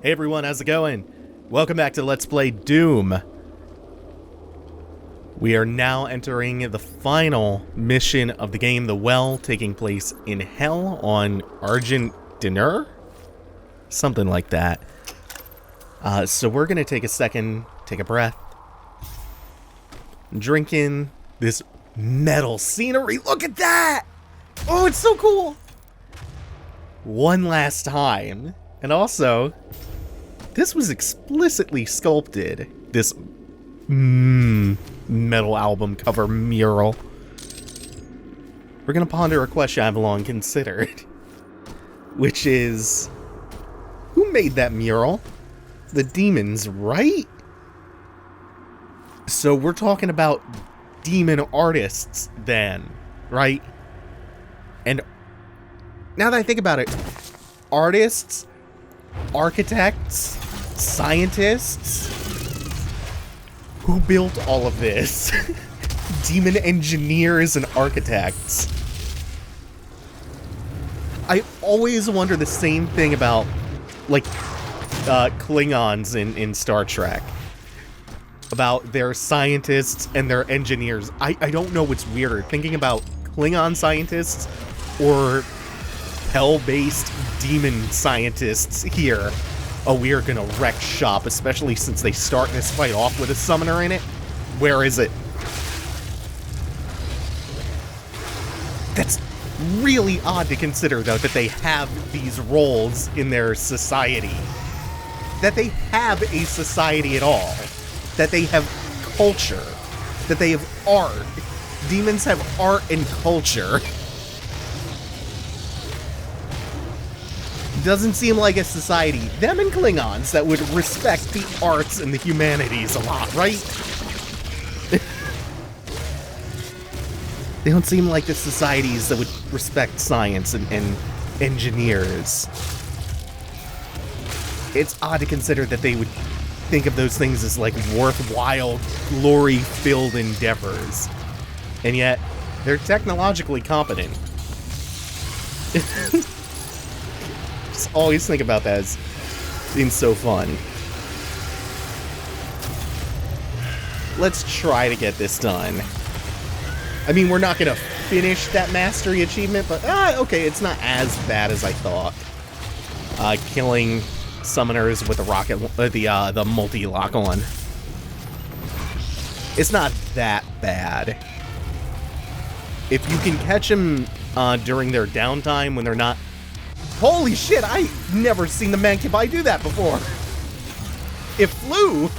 Hey everyone, how's it going? Welcome back to Let's Play Doom. We are now entering the final mission of the game, The Well, taking place in Hell on Argent-Dinner? Something like that. So we're gonna take a second, take a breath, drink in this metal scenery. Look at that! Oh, it's so cool! One last time. And also, this was explicitly sculpted, this metal album cover mural. We're gonna ponder a question I've long considered, which is, who made that mural? The demons, right? So we're talking about demon artists then, right? And now that I think about it, artists, architects, scientists, who built all of this? Demon engineers and architects. I always wonder the same thing about, like, Klingons in Star Trek. About their scientists and their engineers. I don't know what's weirder, thinking about Klingon scientists or hell-based demon scientists here. Oh, we are gonna wreck shop, especially since they start this fight off with a summoner in it. Where is it? That's really odd to consider, though, that they have these roles in their society. That they have a society at all. That they have culture. That they have art. Demons have art and culture. Doesn't seem like a society, them and Klingons, that would respect the arts and the humanities a lot, right? They don't seem like the societies that would respect science and engineers. It's odd to consider that they would think of those things as, like, worthwhile, glory-filled endeavors. And yet, they're technologically competent. Just always think about that as being so fun. Let's try to get this done. I mean, we're not gonna finish that mastery achievement, but okay, it's not as bad as I thought. Killing summoners with the rocket, the multi-lock on. It's not that bad. If you can catch them during their downtime when they're not. Holy shit! I've never seen the Mancubi do that before. It flew.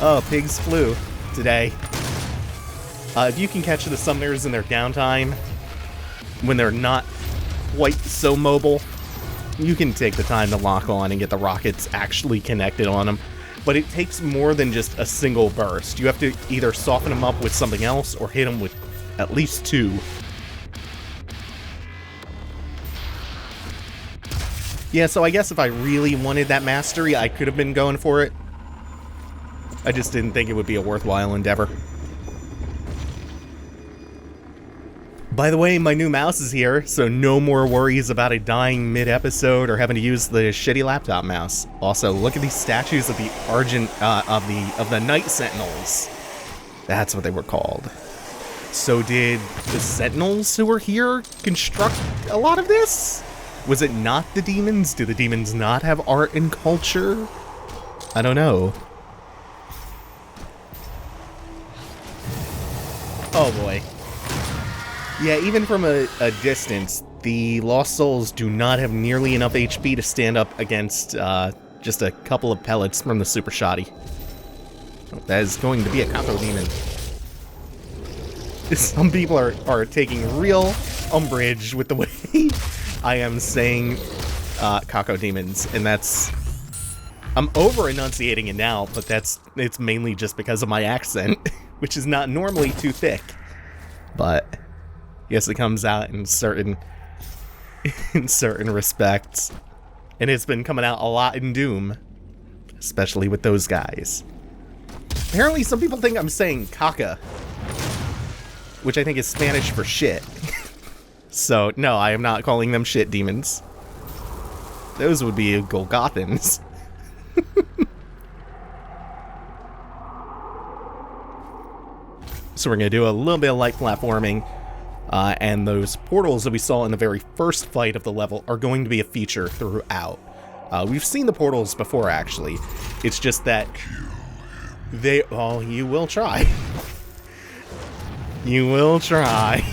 Oh, pigs flew today. If you can catch the summoners in their downtime, when they're not quite so mobile, you can take the time to lock on and get the rockets actually connected on them. But it takes more than just a single burst. You have to either soften them up with something else or hit them with at least two. Yeah, so I guess if I really wanted that mastery, I could have been going for it. I just didn't think it would be a worthwhile endeavor. By the way, my new mouse is here, so no more worries about it dying mid-episode or having to use the shitty laptop mouse. Also, look at these statues of the of the Night Sentinels. That's what they were called. So did the Sentinels who were here construct a lot of this? Was it not the demons? Do the demons not have art and culture? I don't know. Oh boy. Yeah, even from a distance, the Lost Souls do not have nearly enough HP to stand up against just a couple of pellets from the Super Shoddy. That is going to be a Kako Demon. Some people are taking real umbrage with the way I am saying Kako Demons, and that's... I'm over-enunciating it now, but it's mainly just because of my accent, which is not normally too thick. But... yes, it comes out in certain respects. And it's been coming out a lot in Doom. Especially with those guys. Apparently some people think I'm saying caca. Which I think is Spanish for shit. So, no, I am not calling them shit demons. Those would be Golgothans. So we're going to do a little bit of light platforming, and those portals that we saw in the very first fight of the level are going to be a feature throughout. We've seen the portals before, actually. It's just that they... Oh, you will try. You will try.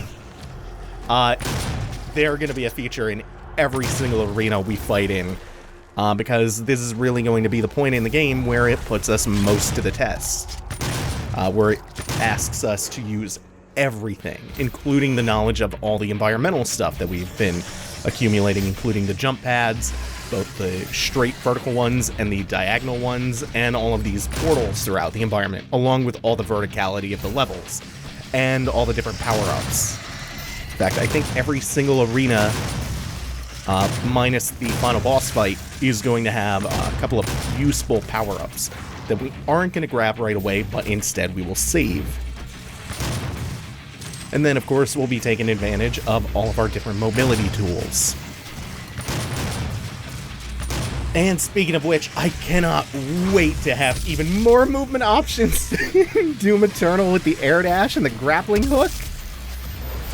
They're going to be a feature in every single arena we fight in, because this is really going to be the point in the game where it puts us most to the test. Where it asks us to use everything, including the knowledge of all the environmental stuff that we've been accumulating, including the jump pads, both the straight vertical ones and the diagonal ones, and all of these portals throughout the environment, along with all the verticality of the levels, and all the different power-ups. In fact, I think every single arena, minus the final boss fight, is going to have a couple of useful power-ups that we aren't going to grab right away, but instead we will save. And then, of course, we'll be taking advantage of all of our different mobility tools. And speaking of which, I cannot wait to have even more movement options. Doom Eternal with the air dash and the grappling hook.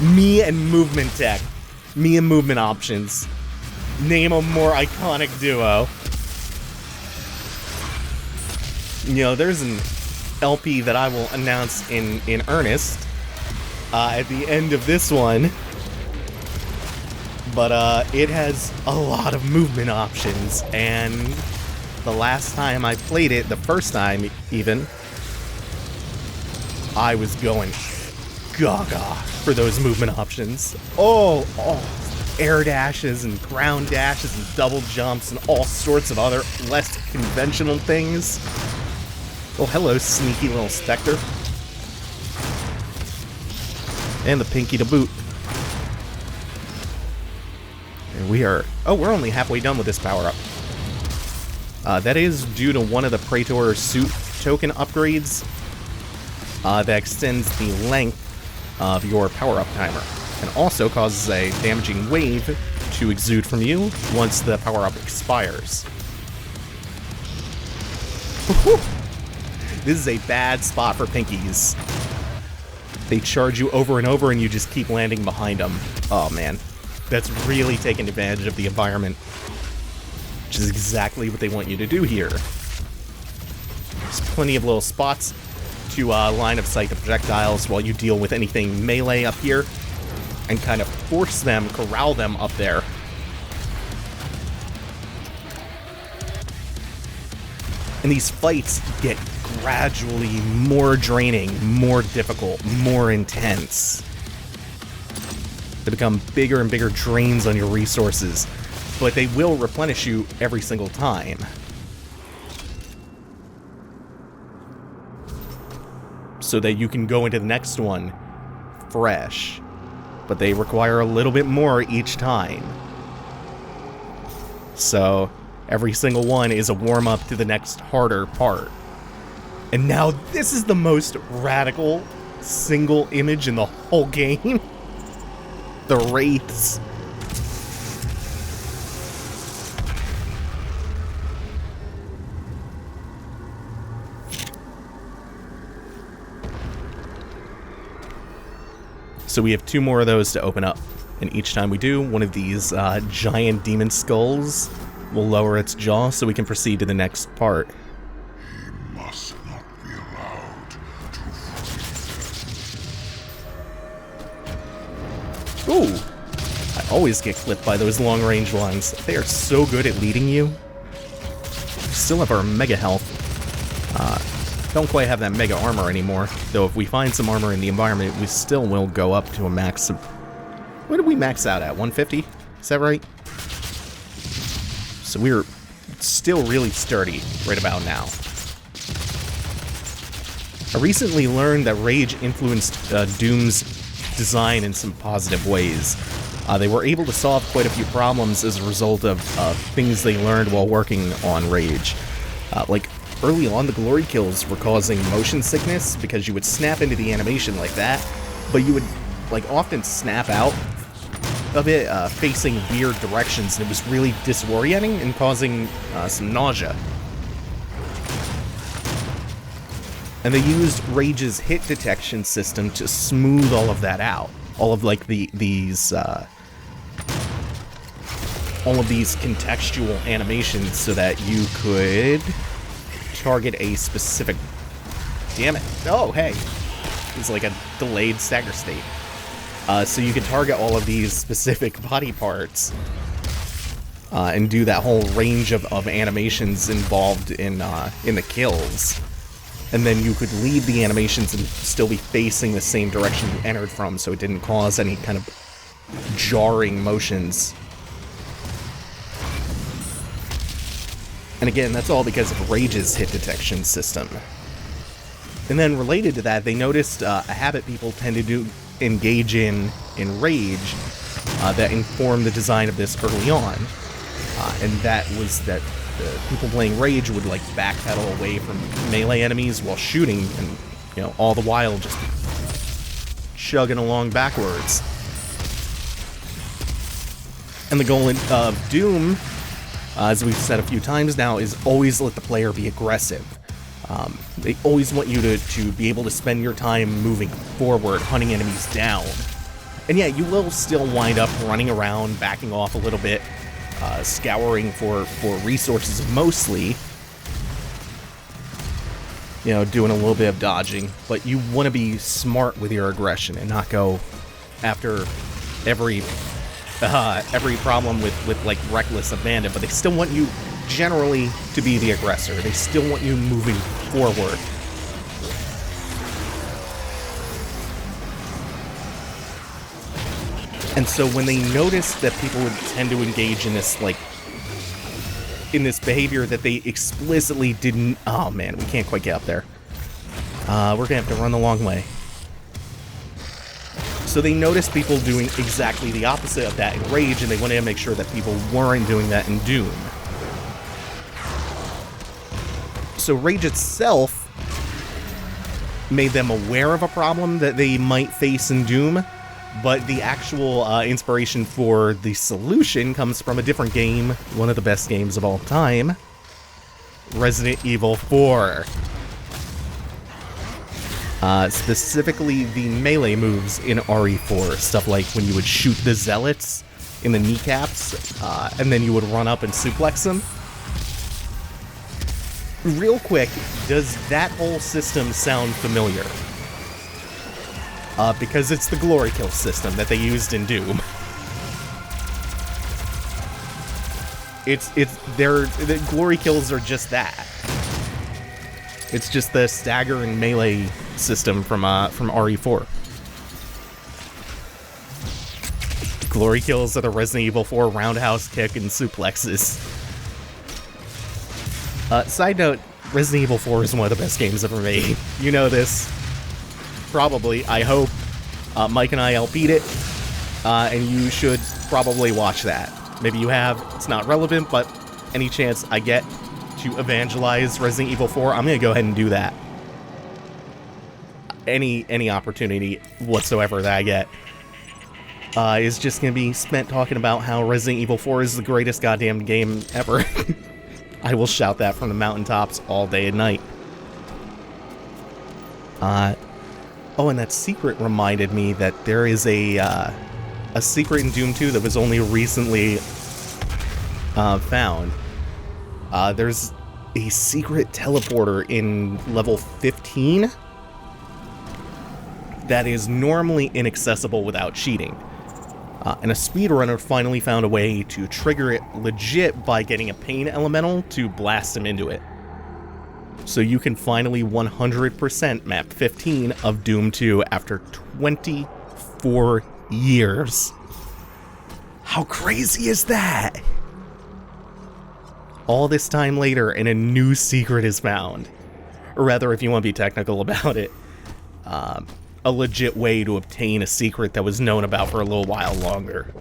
Me and movement tech. Me and movement options. Name a more iconic duo. You know, there's an LP that I will announce in earnest at the end of this one. But it has a lot of movement options, and the last time I played it, the first time even, I was going gaga for those movement options. Oh, air dashes and ground dashes and double jumps and all sorts of other less conventional things. Oh, hello, sneaky little Spectre. And the pinky to boot. And we are... Oh, we're only halfway done with this power-up. That is due to one of the Praetor suit token upgrades that extends the length of your power-up timer, and also causes a damaging wave to exude from you once the power-up expires. This is a bad spot for pinkies. They charge you over and over and you just keep landing behind them. Oh man, that's really taking advantage of the environment, which is exactly what they want you to do here. There's plenty of little spots to line of sight the projectiles while you deal with anything melee up here, and kind of force them, corral them up there. And these fights get gradually more draining, more difficult, more intense. They become bigger and bigger drains on your resources, but they will replenish you every single time. So that you can go into the next one fresh, but they require a little bit more each time. So every single one is a warm-up to the next harder part. And now this is the most radical single image in the whole game. The Wraiths. So we have 2 more of those to open up, and each time we do, one of these giant demon skulls will lower its jaw so we can proceed to the next part. He must not be allowed to. Ooh! I always get clipped by those long-range ones. They are so good at leading you. We still have our mega health. Don't quite have that mega armor anymore, though if we find some armor in the environment, we still will go up to a max of... What did we max out at? 150? Is that right? So we're still really sturdy right about now. I recently learned that Rage influenced Doom's design in some positive ways. They were able to solve quite a few problems as a result of things they learned while working on Rage. Like, early on, the glory kills were causing motion sickness because you would snap into the animation like that, but you would, like, often snap out of it facing weird directions, and it was really disorienting and causing some nausea. And they used Rage's hit detection system to smooth all of that out. All of like these contextual animations so that you could target a specific... Damn it. Oh, hey. It's like a delayed stagger state. So you could target all of these specific body parts and do that whole range of animations involved in the kills. And then you could leave the animations and still be facing the same direction you entered from, so it didn't cause any kind of jarring motions. And again, that's all because of Rage's hit detection system. And then related to that, they noticed a habit people tend to engage in Rage that informed the design of this early on. And that was that people playing Rage would like backpedal away from melee enemies while shooting, and you know, all the while just chugging along backwards. And the goal of Doom, as we've said a few times now, is always let the player be aggressive. They always want you to be able to spend your time moving forward, hunting enemies down. And yeah, you will still wind up running around, backing off a little bit, scouring for resources mostly. You know, doing a little bit of dodging, but you want to be smart with your aggression and not go after every problem with like reckless abandon, but they still want you generally to be the aggressor. They still want you moving forward. And so when they noticed that people would tend to engage in this, like, in this behavior that they explicitly didn't... Oh man, we can't quite get up there. We're gonna have to run the long way. So they noticed people doing exactly the opposite of that in Rage, and they wanted to make sure that people weren't doing that in Doom. So Rage itself made them aware of a problem that they might face in Doom, but the actual inspiration for the solution comes from a different game, one of the best games of all time, Resident Evil 4. Specifically the melee moves in RE4, stuff like when you would shoot the zealots in the kneecaps, and then you would run up and suplex them. Real quick, does that whole system sound familiar? Because it's the glory kill system that they used in Doom. The glory kills are just that. It's just the stagger and melee system from RE4. Glory kills are the Resident Evil 4 roundhouse kick and suplexes. Side note, Resident Evil 4 is one of the best games ever made. You know this. Probably, I hope. Mike and I'll beat it, and you should probably watch that. Maybe you have, it's not relevant, but any chance I get to evangelize Resident Evil 4, I'm gonna go ahead and do that. Any opportunity whatsoever that I get is just gonna be spent talking about how Resident Evil 4 is the greatest goddamn game ever. I will shout that from the mountaintops all day and night. Oh, and that secret reminded me that there is a secret in Doom 2 that was only recently found. There's a secret teleporter in level 15 that is normally inaccessible without cheating. And a speedrunner finally found a way to trigger it legit by getting a pain elemental to blast him into it. So you can finally 100% map 15 of Doom 2 after 24 years. How crazy is that? All this time later, and a new secret is found. Or rather, if you want to be technical about it, a legit way to obtain a secret that was known about for a little while longer.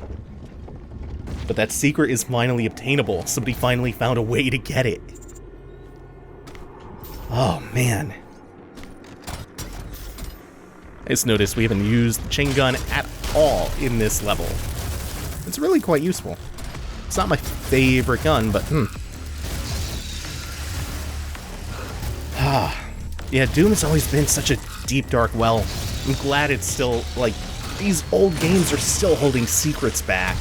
But that secret is finally obtainable. Somebody finally found a way to get it. Oh, man. I just noticed we haven't used the chain gun at all in this level. It's really quite useful. It's not my favorite gun, but yeah, Doom has always been such a deep, dark well. I'm glad it's still, like, these old games are still holding secrets back.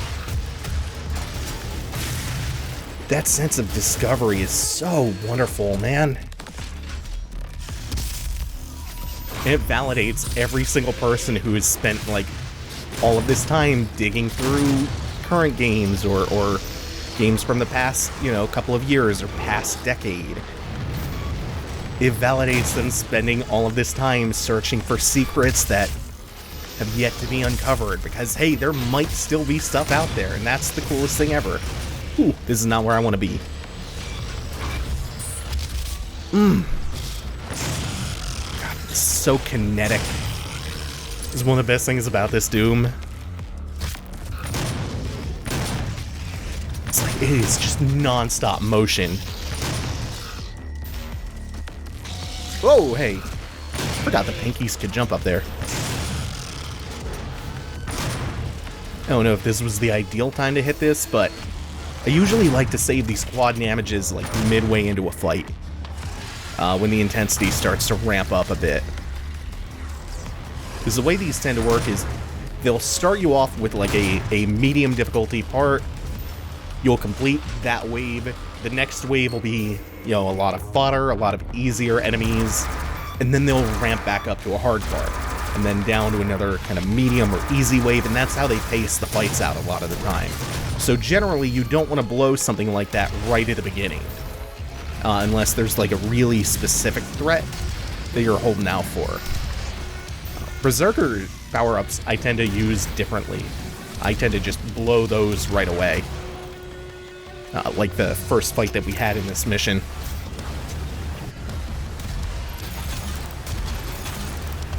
That sense of discovery is so wonderful, man. And it validates every single person who has spent, like, all of this time digging through current games or games from the past, you know, couple of years or past decade. It validates them spending all of this time searching for secrets that have yet to be uncovered, because, hey, there might still be stuff out there, and that's the coolest thing ever. Ooh, this is not where I want to be. God, it's so kinetic. This is one of the best things about this Doom. It's like, it is just non-stop motion. Whoa, hey. Forgot the pinkies could jump up there. I don't know if this was the ideal time to hit this, but I usually like to save these squad damages like midway into a fight, when the intensity starts to ramp up a bit. Because the way these tend to work is they'll start you off with like a medium difficulty part. You'll complete that wave. The next wave will be, you know, a lot of fodder, a lot of easier enemies, and then they'll ramp back up to a hard part, and then down to another kind of medium or easy wave, and that's how they pace the fights out a lot of the time. So generally, you don't want to blow something like that right at the beginning, unless there's like a really specific threat that you're holding out for. Berserker power-ups I tend to use differently. I tend to just blow those right away. Like the first fight that we had in this mission.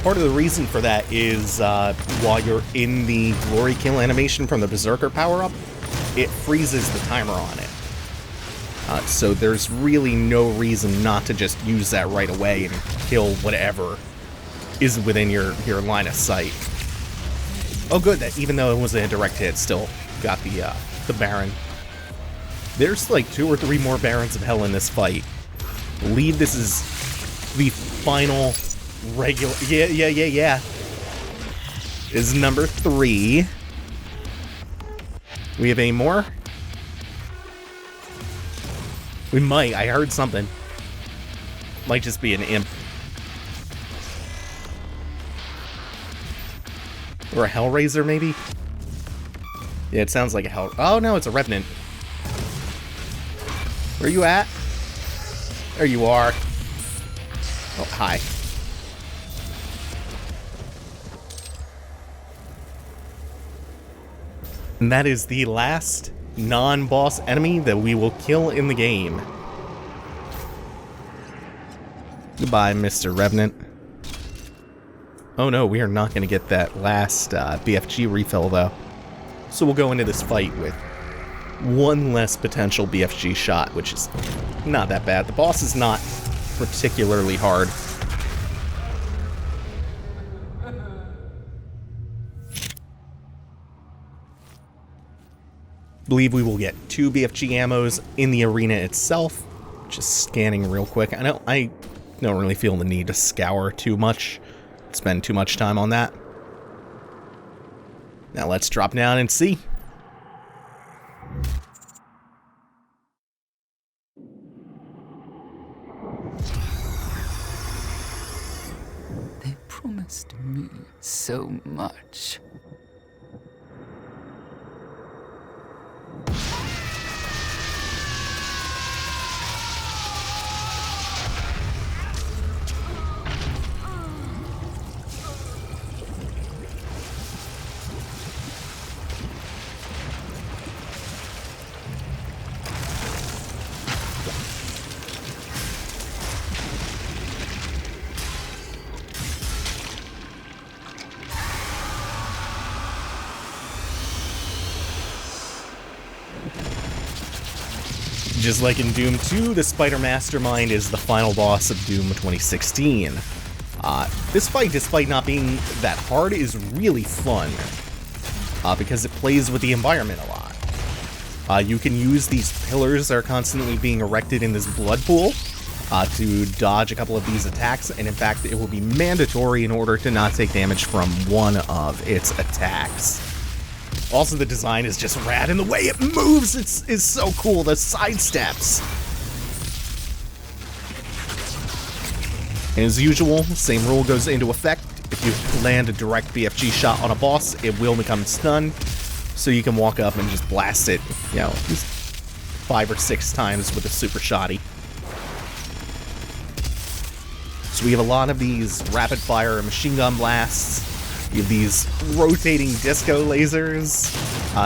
Part of the reason for that is while you're in the glory kill animation from the Berserker power-up, it freezes the timer on it. So there's really no reason not to just use that right away and kill whatever is within your line of sight. Oh good, that even though it was a direct hit, still got the Baron. There's like 2 or 3 more Barons of Hell in this fight. I believe this is the final regular... Yeah. This is number 3. We have any more? We might. I heard something. Might just be an imp. Or a Hellraiser, maybe? Yeah, it sounds like a Hell... Oh, no, it's a Revenant. Where you at? There you are. Oh, hi. And that is the last non-boss enemy that we will kill in the game. Goodbye, Mr. Revenant. Oh no, we are not going to get that last BFG refill, though. So we'll go into this fight with one less potential BFG shot, which is not that bad. The boss is not particularly hard. Believe we will get 2 BFG ammos in the arena itself. Just scanning real quick. I don't really feel the need to scour too much, spend too much time on that. Now let's drop down and see. They promised me so much. Just like in Doom 2, the Spider Mastermind is the final boss of Doom 2016. This fight, despite not being that hard, is really fun. because it plays with the environment a lot. You can use these pillars that are constantly being erected in this blood pool to dodge a couple of these attacks, and in fact, it will be mandatory in order to not take damage from one of its attacks. Also, the design is just rad, and the way it moves is so cool. The side steps. And as usual, same rule goes into effect. If you land a direct BFG shot on a boss, it will become stunned. So you can walk up and just blast it, you know, 5 or 6 times with a super shotty. So we have a lot of these rapid fire machine gun blasts. You have these rotating disco lasers.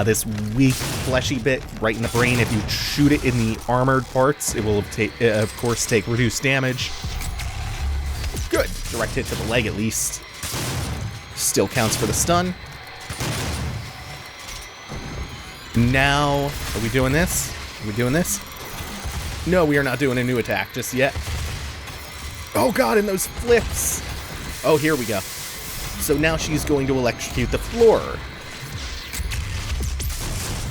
This weak fleshy bit right in the brain. If you shoot it in the armored parts, it will of course take reduced damage. Good. Direct hit to the leg at least. Still counts for the stun. Now, are we doing this? Are we doing this? No, we are not doing a new attack just yet. Oh god, and those flips! Oh, here we go. So now she's going to electrocute the floor.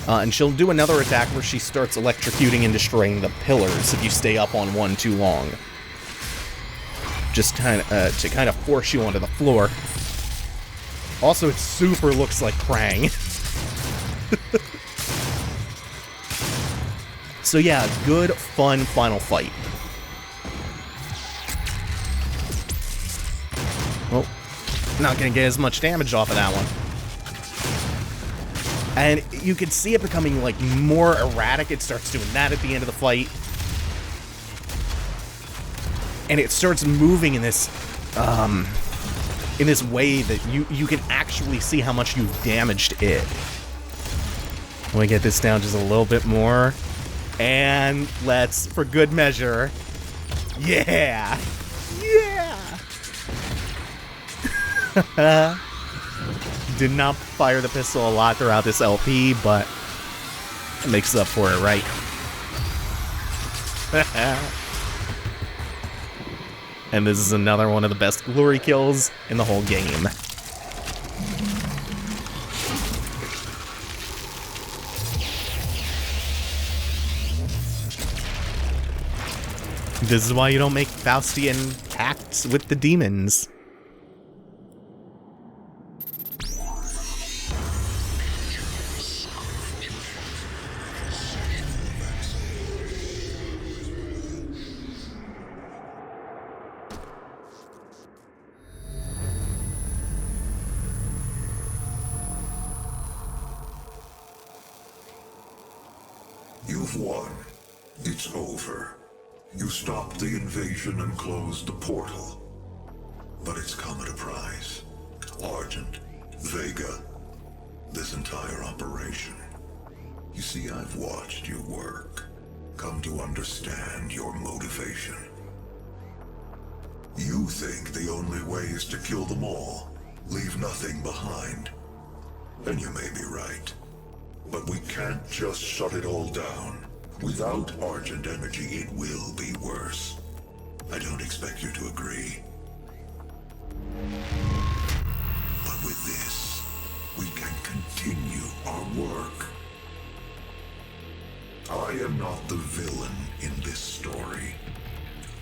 And she'll do another attack where she starts electrocuting and destroying the pillars if you stay up on one too long. Just to kind of force you onto the floor. Also, it super looks like Krang. So yeah, good, fun final fight. Oh, not gonna get as much damage off of that one. And you can see it becoming, like, more erratic. It starts doing that at the end of the fight. And it starts moving in this way that you can actually see how much you've damaged it. Let me get this down just a little bit more. And let's, for good measure, yeah! Yeah! Did not fire the pistol a lot throughout this LP, but it makes up for it, right? And this is another one of the best glory kills in the whole game. This is why you don't make Faustian pacts with the demons. You've won. It's over. You stopped the invasion and closed the portal. But it's come at a price. Argent, Vega, this entire operation. You see, I've watched your work. Come to understand your motivation. You think the only way is to kill them all, leave nothing behind. And you may be right. But we can't just shut it all down. Without Argent energy, it will be worse. I don't expect you to agree. But with this, we can continue our work. I am not the villain in this story.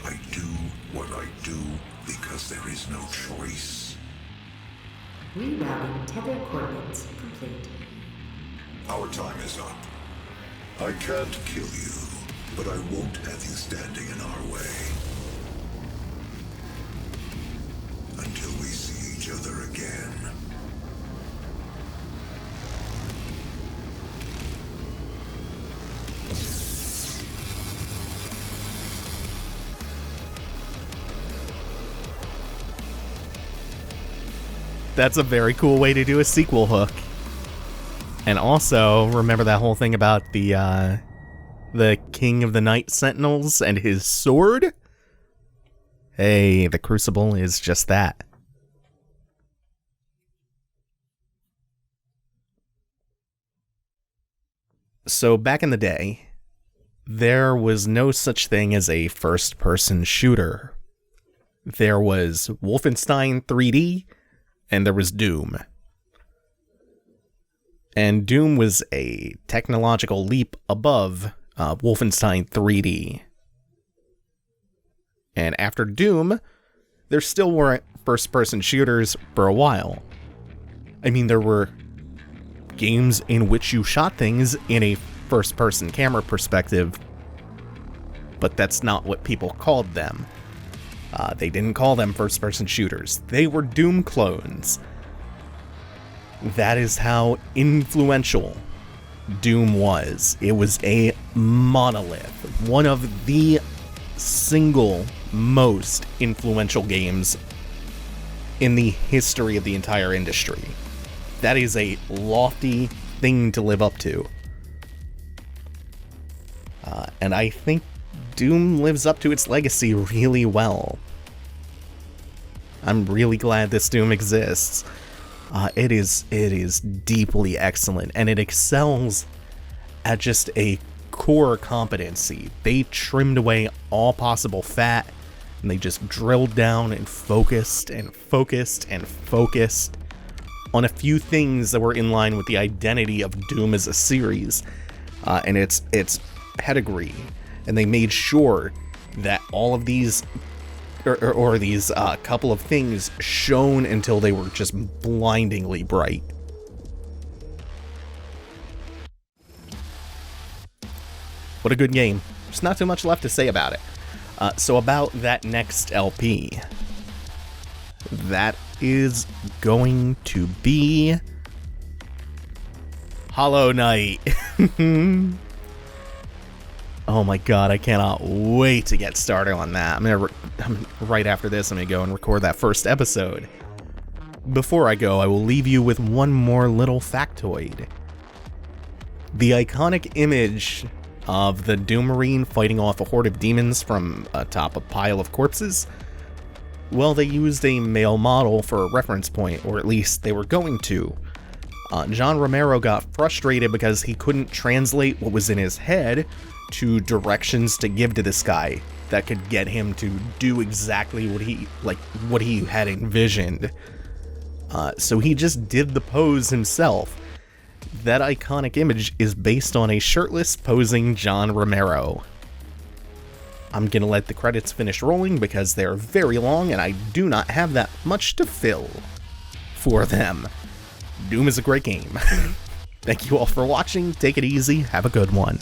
I do what I do because there is no choice. Rerouting tether coordinates complete. Our time is up. I can't kill you, but I won't have you standing in our way. Until we see each other again. That's a very cool way to do a sequel hook. And also, remember that whole thing about the King of the Night Sentinels and his sword? Hey, the Crucible is just that. So back in the day, there was no such thing as a first-person shooter. There was Wolfenstein 3D, and there was Doom. And Doom was a technological leap above Wolfenstein 3D. And after Doom, there still weren't first-person shooters for a while. I mean, there were games in which you shot things in a first-person camera perspective, but that's not what people called them. They didn't call them first-person shooters. They were Doom clones. That is how influential Doom was. It was a monolith. One of the single most influential games in the history of the entire industry. That is a lofty thing to live up to. And I think Doom lives up to its legacy really well. I'm really glad this Doom exists. It is deeply excellent, and it excels at just a core competency. They trimmed away all possible fat, and they just drilled down and focused and focused and focused on a few things that were in line with the identity of Doom as a series, and its pedigree. And they made sure that all of these or these couple of things shone until they were just blindingly bright. What a good game. There's not too much left to say about it. So about that next LP, that is going to be Hollow Knight. Oh my god, I cannot wait to get started on that. Right after this, I'm gonna go and record that first episode. Before I go, I will leave you with one more little factoid. The iconic image of the Doom Marine fighting off a horde of demons from atop a pile of corpses, well, they used a male model for a reference point, or at least they were going to. John Romero got frustrated because he couldn't translate what was in his head to directions to give to this guy that could get him to do exactly what he had envisioned. So he just did the pose himself. That iconic image is based on a shirtless posing John Romero. I'm gonna let the credits finish rolling because they're very long and I do not have that much to fill for them. Doom is a great game. Thank you all for watching. Take it easy. Have a good one.